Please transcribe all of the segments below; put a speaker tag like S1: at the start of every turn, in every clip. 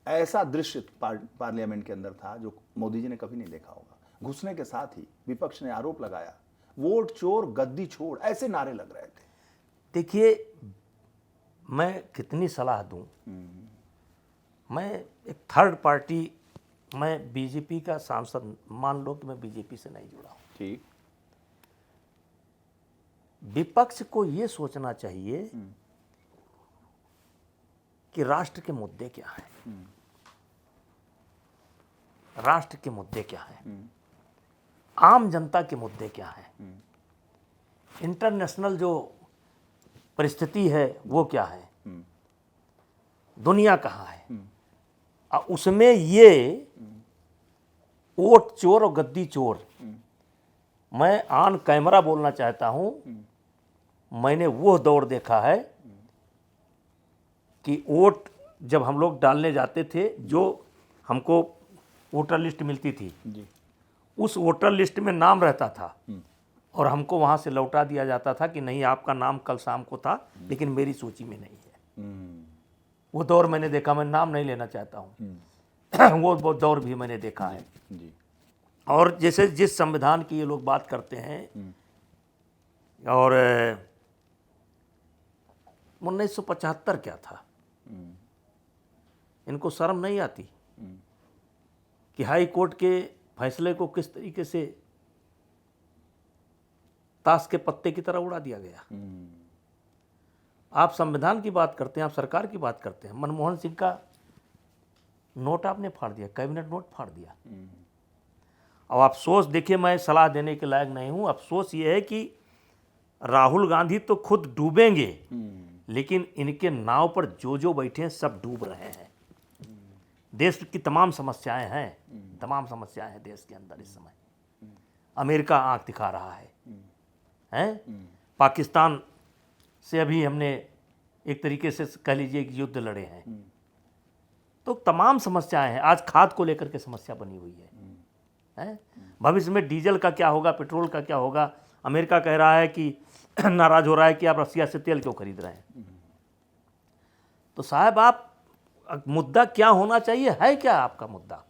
S1: ऐसा दृश्य पार्लियामेंट के अंदर था जो मोदी जी ने कभी नहीं देखा होगा। घुसने के साथ ही विपक्ष ने आरोप लगाया, वोट चोर गद्दी छोड़, ऐसे नारे लग रहे थे।
S2: देखिए, मैं कितनी सलाह दूं, मैं एक थर्ड पार्टी, मैं बीजेपी का सांसद, मान लो कि मैं बीजेपी से नहीं जुड़ा हूं।
S1: ठीक।
S2: विपक्ष को यह सोचना चाहिए कि राष्ट्र के मुद्दे क्या हैं, राष्ट्र के मुद्दे क्या हैं, आम जनता के मुद्दे क्या हैं, इंटरनेशनल जो परिस्थिति है वो क्या है, दुनिया कहाँ है। उसमें ये वोट चोर और गद्दी चोर, मैं ऑन कैमरा बोलना चाहता हूं, मैंने वो दौर देखा है कि वोट जब हम लोग डालने जाते थे, जो हमको वोटर लिस्ट मिलती थी
S1: जी।
S2: उस वोटर लिस्ट में नाम रहता था और हमको वहाँ से लौटा दिया जाता था कि नहीं, आपका नाम कल शाम को था लेकिन मेरी सूची में नहीं है। वो दौर मैंने देखा, मैं नाम नहीं लेना चाहता हूँ। वो दौर भी मैंने देखा है
S1: जी।
S2: और जैसे जिस संविधान की ये लोग बात करते हैं, और 1975 क्या था, इनको शर्म नहीं आती कि हाई कोर्ट के फैसले को किस तरीके से ताश के पत्ते की तरह उड़ा दिया गया। आप संविधान की बात करते हैं, आप सरकार की बात करते हैं, मनमोहन सिंह का नोट आपने फाड़ दिया, कैबिनेट नोट फाड़ दिया। अब अफसोस, देखिए मैं सलाह देने के लायक नहीं हूं, अफसोस ये है कि राहुल गांधी तो खुद डूबेंगे लेकिन इनके नाव पर जो जो बैठे हैं सब डूब रहे हैं। देश की तमाम समस्याएं हैं, तमाम समस्याएं हैं देश के अंदर इस समय। अमेरिका आंख दिखा रहा है, पाकिस्तान से अभी हमने एक तरीके से कह लीजिए कि युद्ध लड़े हैं। तो तमाम समस्याएं हैं। आज खाद को लेकर के समस्या बनी हुई है। भविष्य में डीजल का क्या होगा, पेट्रोल का क्या होगा। अमेरिका कह रहा है कि नाराज हो रहा है कि आप रसिया से तेल क्यों खरीद रहे हैं। तो साहब, आप मुद्दा क्या होना चाहिए, है क्या आपका मुद्दा।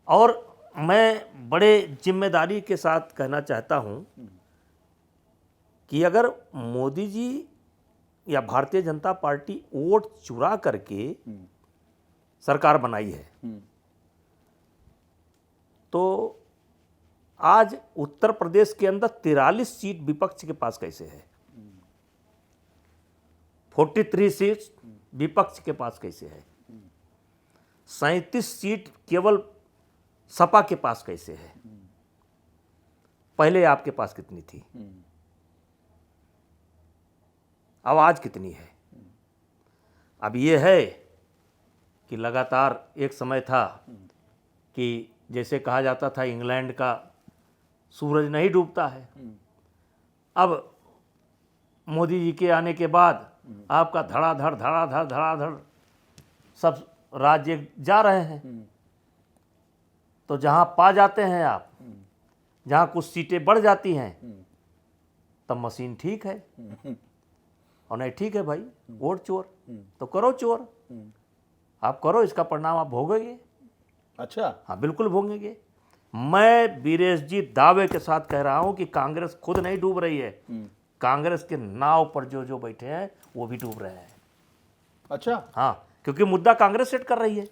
S2: और मैं बड़े जिम्मेदारी के साथ कहना चाहता हूं कि अगर मोदी जी या भारतीय जनता पार्टी वोट चुरा करके सरकार बनाई है, तो आज उत्तर प्रदेश के अंदर 43 सीट विपक्ष के पास कैसे है, 43 सीट विपक्ष के पास कैसे है, 37 सीट केवल सपा के पास कैसे है। पहले आपके पास कितनी थी, अब आज कितनी है। अब यह है कि लगातार एक समय था कि जैसे कहा जाता था इंग्लैंड का सूरज नहीं डूबता है। अब मोदी जी के आने के बाद आपका धड़ाधड़ धड़ाधड़ धड़ाधड़ सब राज्य जा रहे हैं। तो जहां पा जाते हैं आप, जहां कुछ सीटें बढ़ जाती हैं, तब मशीन ठीक है और नहीं ठीक है भाई, वोट चोर। तो करो चोर, आप करो, इसका परिणाम आप भोगेंगे।
S1: अच्छा,
S2: हाँ बिल्कुल भोगेंगे। मैं वीरेश जी दावे के साथ कह रहा हूं कि कांग्रेस खुद नहीं डूब रही है, कांग्रेस के नाव पर जो जो बैठे हैं वो भी डूब रहे हैं।
S1: अच्छा।
S2: हाँ, क्योंकि मुद्दा कांग्रेस सेट कर रही है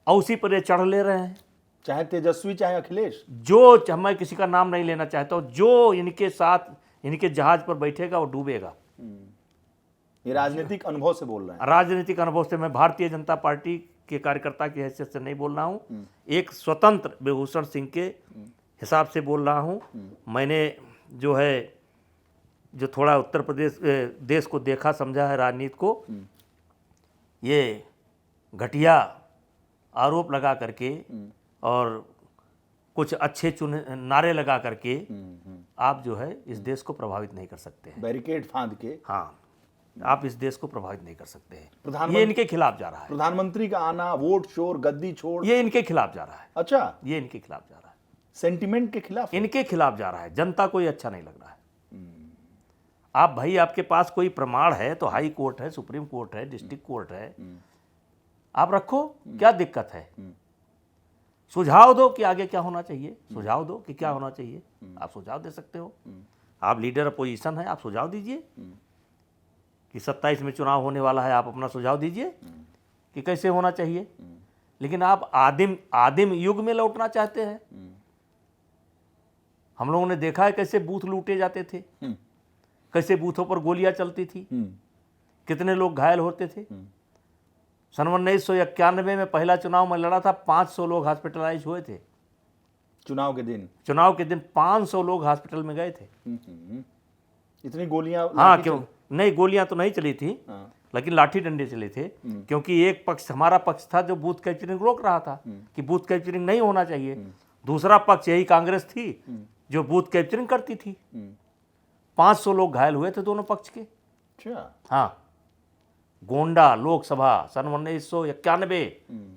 S2: और उसी पर ये चढ़ ले रहे हैं।
S1: चाहे तेजस्वी चाहे अखिलेश,
S2: जो, मैं किसी का नाम नहीं लेना चाहता हूं, जो इनके साथ इनके जहाज पर बैठेगा वो डूबेगा।
S1: ये राजनीतिक अनुभव से बोल रहे हैं।
S2: राजनीतिक अनुभव से, मैं भारतीय जनता पार्टी के कार्यकर्ता की हैसियत से नहीं बोल रहा हूं, एक स्वतंत्र विभूषण सिंह के हिसाब से बोल रहा हूं। मैंने जो है, जो थोड़ा उत्तर प्रदेश देश को देखा समझा है, राजनीति को, ये घटिया आरोप लगा करके और कुछ अच्छे चुने नारे लगा करके आप जो है इस देश को प्रभावित नहीं कर सकते हैं।
S1: बैरिकेड फांद के,
S2: हाँ, आप इस देश को प्रभावित नहीं कर सकते हैं।
S1: ये
S2: इनके खिलाफ जा रहा है।
S1: प्रधानमंत्री का आना, वोट चोर गद्दी छोड़,
S2: ये इनके खिलाफ जा रहा है।
S1: अच्छा,
S2: ये इनके खिलाफ जा रहा है,
S1: सेंटिमेंट के खिलाफ,
S2: इनके खिलाफ जा रहा है। जनता को ये अच्छा नहीं लग रहा है। आप भाई आपके पास कोई प्रमाण है तो हाई कोर्ट है, सुप्रीम कोर्ट है, डिस्ट्रिक्ट कोर्ट है, आप रखो, क्या दिक्कत है? सुझाव दो कि आगे क्या होना चाहिए, सुझाव दो कि क्या होना चाहिए, आप सुझाव दे सकते हो। आप लीडर अपोजिशन है, आप सुझाव दीजिए कि 27 में चुनाव होने वाला है, आप अपना सुझाव दीजिए कि कैसे होना चाहिए। लेकिन आप आदिम युग में लौटना चाहते हैं। हम लोगों ने देखा है कैसे बूथ लूटे जाते थे, कैसे बूथों पर गोलियां चलती थी, कितने लोग घायल होते थे। सन 1991 में पहला चुनाव में लड़ा था, 500 लोग हॉस्पिटलाइज हुए थे।
S1: चुनाव के दिन
S2: 500 लोग हॉस्पिटल में गए थे।
S1: इतनी गोलियां?
S2: हाँ, क्यों नहीं, गोलियां तो नहीं चली थी, लेकिन लाठी डंडे चले थे। क्योंकि एक पक्ष हमारा पक्ष था जो बूथ कैप्चरिंग रोक रहा था कि बूथ कैप्चरिंग नहीं होना चाहिए। दूसरा पक्ष यही कांग्रेस थी जो बूथ कैप्चरिंग करती थी। 500 लोग घायल हुए थे दोनों पक्ष के।
S1: अच्छा।
S2: हाँ, गोंडा लोकसभा सन 1991,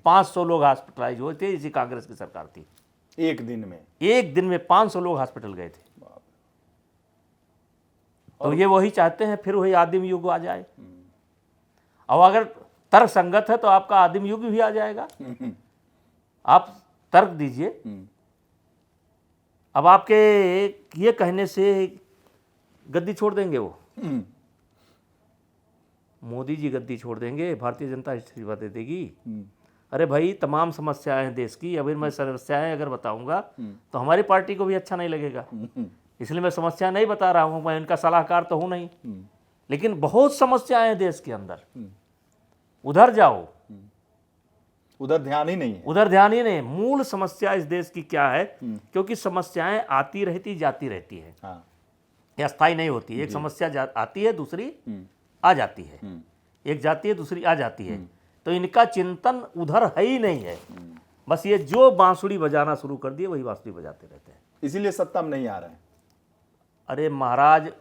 S2: 500 लोग हॉस्पिटलाइज हुए थे, इसी कांग्रेस की सरकार थी।
S1: एक दिन में
S2: 500 लोग हॉस्पिटल गए थे। तो ये वही चाहते हैं, फिर वही आदिम युग आ जाए। और अगर तर्क संगत है तो आपका आदिम युग भी आ जाएगा। आप तर्क दीजिए। अब आपके ये कहने से गद्दी छोड़ देंगे वो? मोदी जी गद्दी छोड़ देंगे, भारतीय जनता इस्तीफा दे देगी? अरे भाई, तमाम समस्याएं हैं देश की। अभी मैं समस्याएं अगर बताऊंगा तो हमारी पार्टी को भी अच्छा नहीं लगेगा, इसलिए मैं समस्या नहीं बता रहा हूं। मैं इनका सलाहकार तो हूं नहीं, लेकिन बहुत समस्याएं हैं देश के अंदर। उधर जाओ,
S1: उधर ध्यान ही नहीं है।
S2: उधर ध्यान ही नहीं। मूल समस्या इस देश की क्या है? क्योंकि समस्याएं आती रहती जाती रहती है,
S1: हाँ।
S2: यह स्थायी नहीं होती। एक समस्या आती है, दूसरी आ जाती है, एक जाती है, दूसरी आ जाती है। तो इनका चिंतन उधर है ही नहीं है। बस ये जो बांसुरी बजाना शुरू कर दिए वही बांसुरी बजाते रहते हैं,
S1: इसीलिए सत्ता में नहीं आ रहे हैं।
S2: अरे महाराज,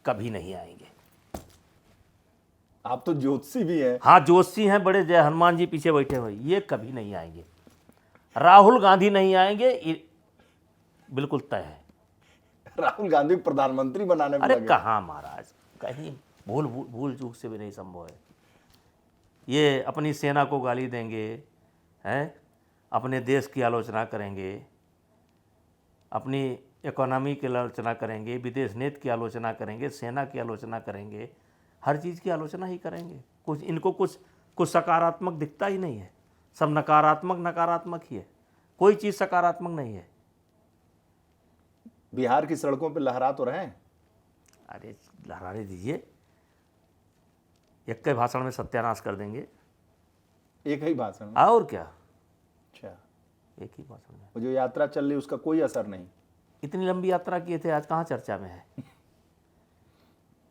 S2: कभी नहीं आएंगे।
S1: आप तो ज्योतिषी भी हैं।
S2: हाँ, ज्योतिषी हैं बड़े, जय हनुमान जी पीछे बैठे हुए। ये कभी नहीं आएंगे। राहुल गांधी नहीं आएंगे, बिल्कुल तय है।
S1: राहुल गांधी प्रधानमंत्री बनाने में
S2: अरे
S1: लगे।
S2: कहाँ महाराज, कहीं भूल चूक से भी नहीं संभव है। ये अपनी सेना को गाली देंगे, हैं, अपने देश की आलोचना करेंगे, अपनी इकोनॉमी की आलोचना करेंगे, विदेश नीति की आलोचना करेंगे, सेना की आलोचना करेंगे, हर चीज़ की आलोचना ही करेंगे। इनको कुछ सकारात्मक दिखता ही नहीं है। सब नकारात्मक ही है, कोई चीज़ सकारात्मक नहीं है।
S1: बिहार की सड़कों पे लहरा तो रहे हैं।
S2: अरे लहराने दीजिए, एक के भाषण में सत्यानाश कर देंगे।
S1: एक ही भाषण में?
S2: और क्या,
S1: अच्छा,
S2: एक ही भाषण में।
S1: वो जो यात्रा चल रही उसका कोई असर नहीं।
S2: इतनी लंबी यात्रा किए थे, आज कहाँ चर्चा में है?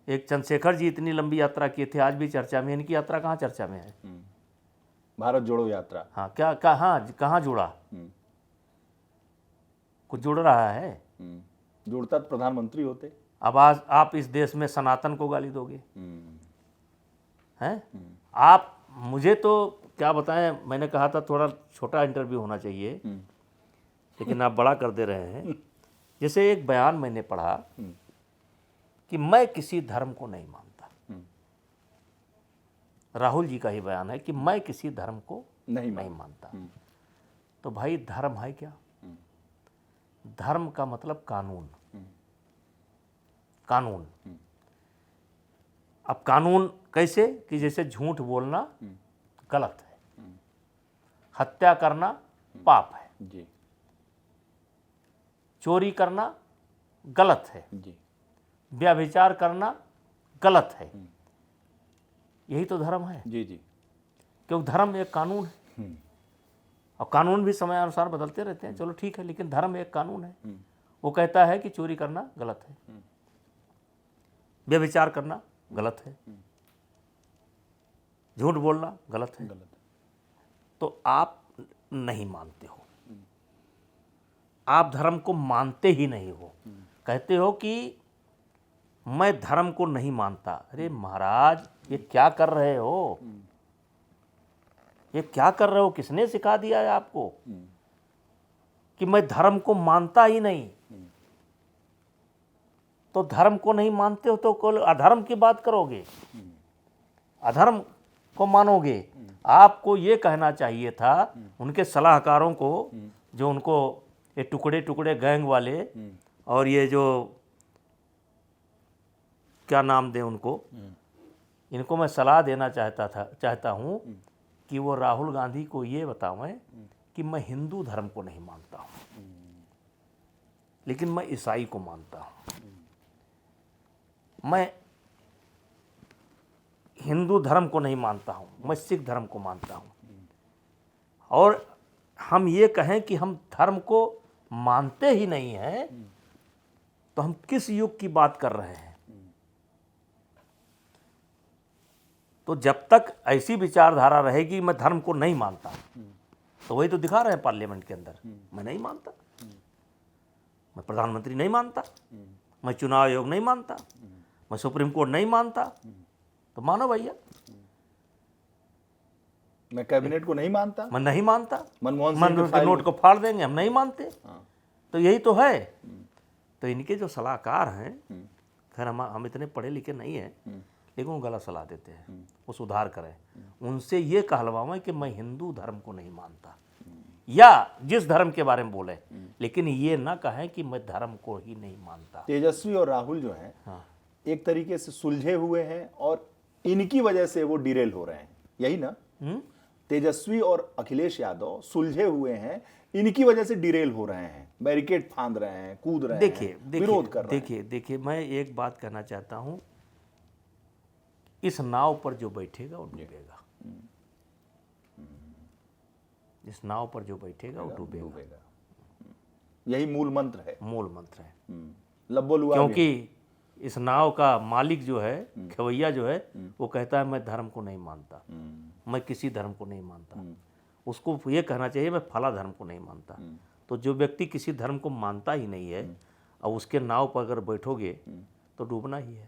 S2: एक चंद्रशेखर जी इतनी लंबी यात्रा किए थे, आज भी चर्चा में। इनकी यात्रा कहाँ चर्चा में है?
S1: भारत जोड़ो यात्रा।
S2: हाँ, क्या कहाँ जुड़ा? कुछ जुड़ रहा है?
S1: जुड़ता तो प्रधानमंत्री होते।
S2: अब आज आप इस देश में सनातन को गाली दोगे, हैं? आप मुझे तो क्या बताएं, मैंने कहा था थोड़ा छोटा इंटरव्यू होना चाहिए, लेकिन आप बड़ा कर दे रहे हैं। जैसे एक बयान मैंने पढ़ा कि मैं किसी धर्म को नहीं मानता। राहुल जी का ही बयान है कि मैं किसी धर्म को नहीं मानता। तो भाई, धर्म है क्या? धर्म का मतलब कानून। कानून। अब कानून कैसे? कि जैसे झूठ बोलना गलत है, हत्या करना पाप है
S1: जी,
S2: चोरी करना गलत है
S1: जी,
S2: व्यभिचार करना गलत है। यही तो धर्म है।
S1: जी जी।
S2: क्योंकि धर्म एक कानून है, और कानून भी समय अनुसार बदलते रहते हैं। चलो ठीक है, लेकिन धर्म एक कानून है। वो कहता है कि चोरी करना गलत है, व्यभिचार करना गलत है, झूठ बोलना गलत है। तो आप नहीं मानते हो, आप धर्म को मानते ही नहीं हो। कहते हो कि मैं धर्म को नहीं मानता। अरे महाराज, ये क्या कर रहे हो? ये क्या कर रहे हो? किसने सिखा दिया है आपको कि मैं धर्म को मानता ही नहीं? तो धर्म को नहीं मानते हो तो अधर्म की बात करोगे, अधर्म को मानोगे। आपको ये कहना चाहिए था उनके सलाहकारों को, जो उनको ये टुकड़े टुकड़े गैंग वाले और ये जो क्या नाम दें उनको, इनको मैं सलाह देना चाहता हूँ कि वो राहुल गांधी को ये बतावें कि मैं हिंदू धर्म को नहीं मानता हूँ, लेकिन मैं ईसाई को मानता हूँ। मैं हिंदू धर्म को नहीं मानता हूँ, मैं सिख धर्म को मानता हूँ। और हम ये कहें कि हम धर्म को मानते ही नहीं हैं, तो हम किस युग की बात कर रहे हैं? तो जब तक ऐसी विचारधारा रहेगी मैं धर्म को नहीं मानता, तो वही तो दिखा रहे हैं पार्लियामेंट के अंदर, मैं नहीं मानता, मैं प्रधानमंत्री नहीं मानता, मैं चुनाव आयोग नहीं मानता, मैं सुप्रीम कोर्ट नहीं मानता। तो मानो भैया,
S1: मैं कैबिनेट को नहीं मानता,
S2: मैं नहीं मानता,
S1: मनमोहन सिंह
S2: मन के नोट को फाड़ देंगे, हम नहीं मानते। तो यही तो है। तो इनके जो सलाहकार हैं, खैर हम इतने पढ़े लिखे नहीं हैं, लेकिन वो गलत सलाह देते हैं, वो सुधार करें। उनसे ये कहलवाएं कि मैं हिंदू धर्म को नहीं मानता, या जिस धर्म के बारे में बोले, लेकिन ये ना कहें कि मैं धर्म को ही नहीं मानता।
S1: तेजस्वी और राहुल जो हैं, एक तरीके से सुलझे हुए हैं और इनकी वजह से वो डिरेल हो रहे हैं, यही ना? तेजस्वी और अखिलेश यादव सुलझे हुए हैं, इनकी वजह से डिरेल हो रहे हैं, बैरिकेड फांद रहे हैं, कूद रहे हैं, विरोध कर रहे हैं।
S2: देखिए, मैं एक बात कहना चाहता हूं, इस नाव पर जो बैठेगा वो डूबेगा, इस नाव पर जो बैठेगा वो डूबेगा।
S1: यही मूल मंत्र है,
S2: मूल मंत्र है।
S1: लब्बो लुआ।
S2: क्योंकि इस नाव का मालिक जो है, खेवैया जो है, वो कहता है मैं धर्म को नहीं मानता, मैं किसी धर्म को नहीं मानता। उसको ये कहना चाहिए मैं फला धर्म को नहीं मानता। तो जो व्यक्ति किसी धर्म को मानता ही नहीं है और उसके नाव पर अगर बैठोगे तो डूबना ही है।